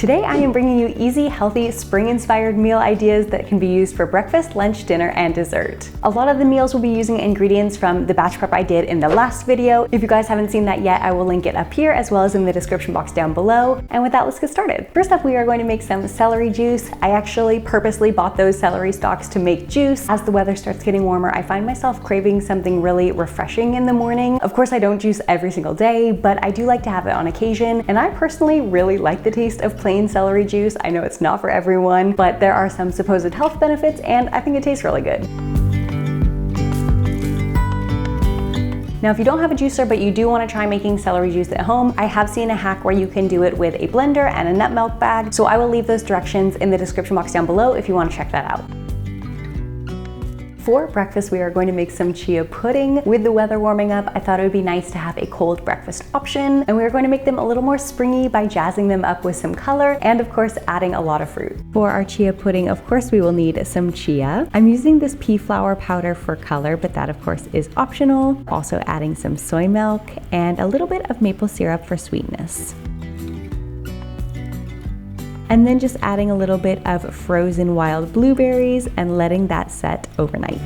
Today I am bringing you easy, healthy, spring-inspired meal ideas that can be used for breakfast, lunch, dinner, and dessert. A lot of the meals will be using ingredients from the batch prep I did in the last video. If you guys haven't seen that yet, I will link it up here as well as in the description box down below. And with that, let's get started. First up, we are going to make some celery juice. I actually purposely bought those celery stalks to make juice. As the weather starts getting warmer, I find myself craving something really refreshing in the morning. Of course, I don't juice every single day, but I do like to have it on occasion. And I personally really like the taste of plain celery juice. I know it's not for everyone, but there are some supposed health benefits and I think it tastes really good. Now, if you don't have a juicer, but you do want to try making celery juice at home, I have seen a hack where you can do it with a blender and a nut milk bag. So I will leave those directions in the description box down below if you want to check that out. For breakfast, we are going to make some chia pudding. With the weather warming up, I thought it would be nice to have a cold breakfast option, and we are going to make them a little more springy by jazzing them up with some color and of course adding a lot of fruit. For our chia pudding, of course, we will need some chia. I'm using this pea flour powder for color, but that of course is optional. Also adding some soy milk and a little bit of maple syrup for sweetness. And then just adding a little bit of frozen wild blueberries and letting that set overnight.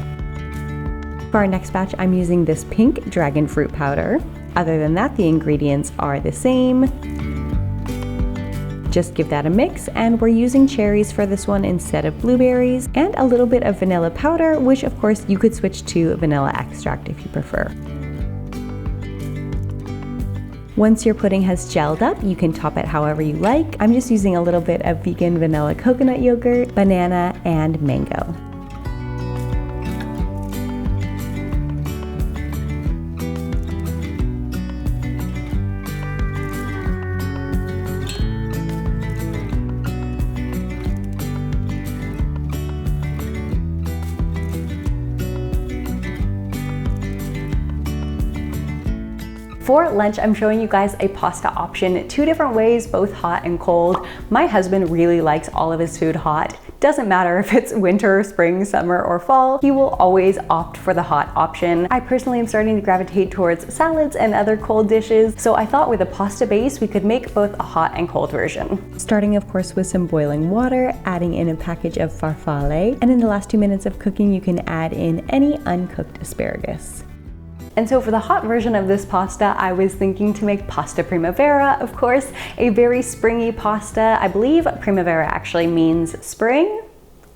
For our next batch, I'm using this pink dragon fruit powder. Other than that, the ingredients are the same. Just give that a mix, and we're using cherries for this one instead of blueberries, and a little bit of vanilla powder, which of course you could switch to vanilla extract if you prefer. Once your pudding has gelled up, you can top it however you like. I'm just using a little bit of vegan vanilla coconut yogurt, banana, and mango. For lunch, I'm showing you guys a pasta option, two different ways, both hot and cold. My husband really likes all of his food hot. Doesn't matter if it's winter, spring, summer, or fall, he will always opt for the hot option. I personally am starting to gravitate towards salads and other cold dishes, so I thought with a pasta base, we could make both a hot and cold version. Starting of course with some boiling water, adding in a package of farfalle, and in the last 2 minutes of cooking, you can add in any uncooked asparagus. And so for the hot version of this pasta, I was thinking to make pasta primavera, of course, a very springy pasta. I believe primavera actually means spring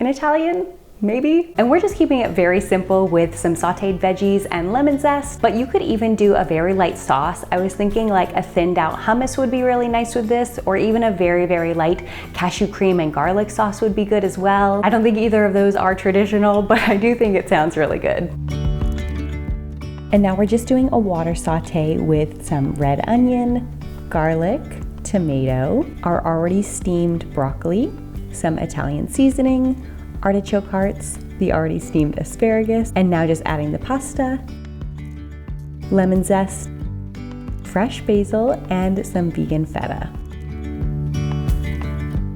in Italian, maybe? And we're just keeping it very simple with some sauteed veggies and lemon zest, but you could even do a very light sauce. I was thinking like a thinned out hummus would be really nice with this, or even a very, very light cashew cream and garlic sauce would be good as well. I don't think either of those are traditional, but I do think it sounds really good. And now we're just doing a water saute with some red onion, garlic, tomato, our already steamed broccoli, some Italian seasoning, artichoke hearts, the already steamed asparagus, and now just adding the pasta, lemon zest, fresh basil, and some vegan feta.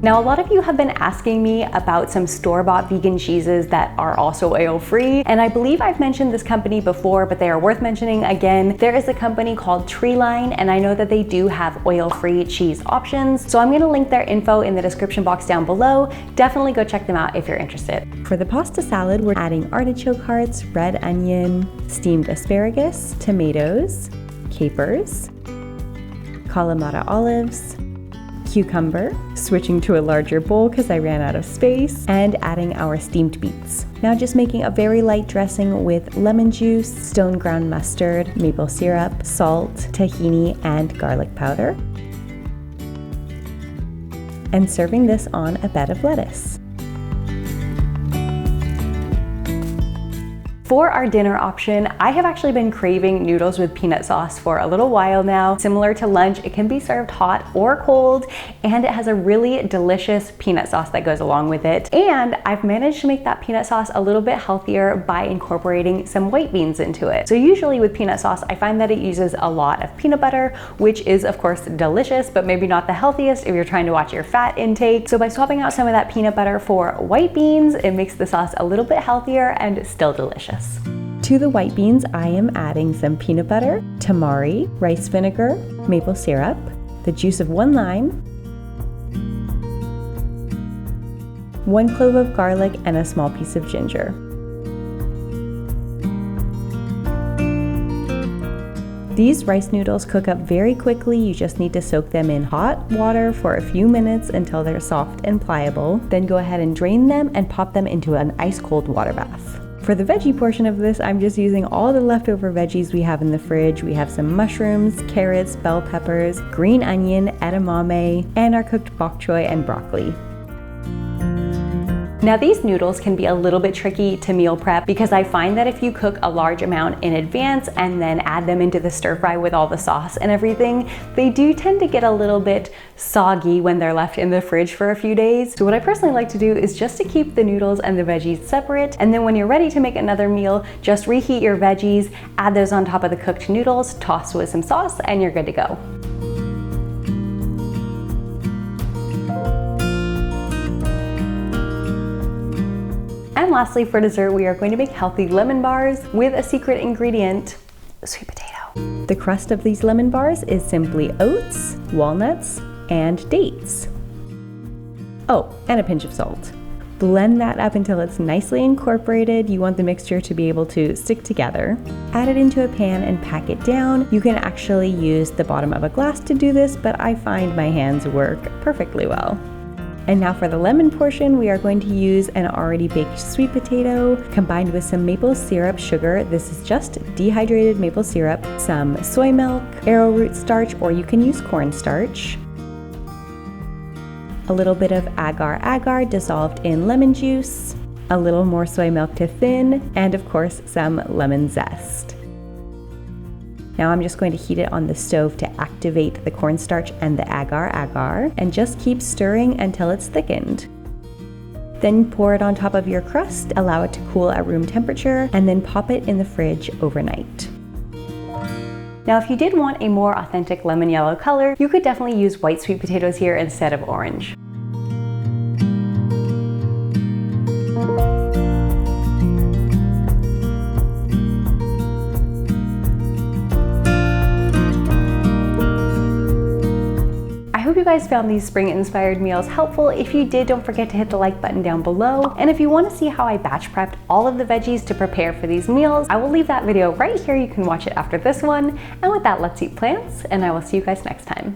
Now, a lot of you have been asking me about some store-bought vegan cheeses that are also oil-free, and I believe I've mentioned this company before, but they are worth mentioning again. There is a company called Treeline, and I know that they do have oil-free cheese options, so I'm gonna link their info in the description box down below. Definitely go check them out if you're interested. For the pasta salad, we're adding artichoke hearts, red onion, steamed asparagus, tomatoes, capers, Kalamata olives, cucumber, switching to a larger bowl because I ran out of space, and adding our steamed beets. Now just making a very light dressing with lemon juice, stone ground mustard, maple syrup, salt, tahini, and garlic powder. And serving this on a bed of lettuce. For our dinner option, I have actually been craving noodles with peanut sauce for a little while now. Similar to lunch, it can be served hot or cold, and it has a really delicious peanut sauce that goes along with it. And I've managed to make that peanut sauce a little bit healthier by incorporating some white beans into it. So usually with peanut sauce, I find that it uses a lot of peanut butter, which is of course delicious, but maybe not the healthiest if you're trying to watch your fat intake. So by swapping out some of that peanut butter for white beans, it makes the sauce a little bit healthier and still delicious. To the white beans, I am adding some peanut butter, tamari, rice vinegar, maple syrup, the juice of 1 lime, 1 clove of garlic, and a small piece of ginger. These rice noodles cook up very quickly. You just need to soak them in hot water for a few minutes until they're soft and pliable. Then go ahead and drain them and pop them into an ice cold water bath. For the veggie portion of this, I'm just using all the leftover veggies we have in the fridge. We have some mushrooms, carrots, bell peppers, green onion, edamame, and our cooked bok choy and broccoli. Now these noodles can be a little bit tricky to meal prep because I find that if you cook a large amount in advance and then add them into the stir fry with all the sauce and everything, they do tend to get a little bit soggy when they're left in the fridge for a few days. So what I personally like to do is just to keep the noodles and the veggies separate, and then when you're ready to make another meal, just reheat your veggies, add those on top of the cooked noodles, toss with some sauce, and you're good to go. And lastly, for dessert, we are going to make healthy lemon bars with a secret ingredient, sweet potato. The crust of these lemon bars is simply oats, walnuts, and dates. Oh, and a pinch of salt. Blend that up until it's nicely incorporated. You want the mixture to be able to stick together. Add it into a pan and pack it down. You can actually use the bottom of a glass to do this, but I find my hands work perfectly well. And now for the lemon portion, we are going to use an already baked sweet potato combined with some maple syrup sugar. This is just dehydrated maple syrup, some soy milk, arrowroot starch, or you can use cornstarch, a little bit of agar-agar dissolved in lemon juice, a little more soy milk to thin, and of course some lemon zest. Now I'm just going to heat it on the stove to activate the cornstarch and the agar-agar, and just keep stirring until it's thickened. Then pour it on top of your crust, allow it to cool at room temperature, and then pop it in the fridge overnight. Now if you did want a more authentic lemon yellow color, you could definitely use white sweet potatoes here instead of orange. I hope you guys found these spring-inspired meals helpful. If you did, don't forget to hit the like button down below. And if you want to see how I batch prepped all of the veggies to prepare for these meals, I will leave that video right here. You can watch it after this one. And with that, let's eat plants, and I will see you guys next time.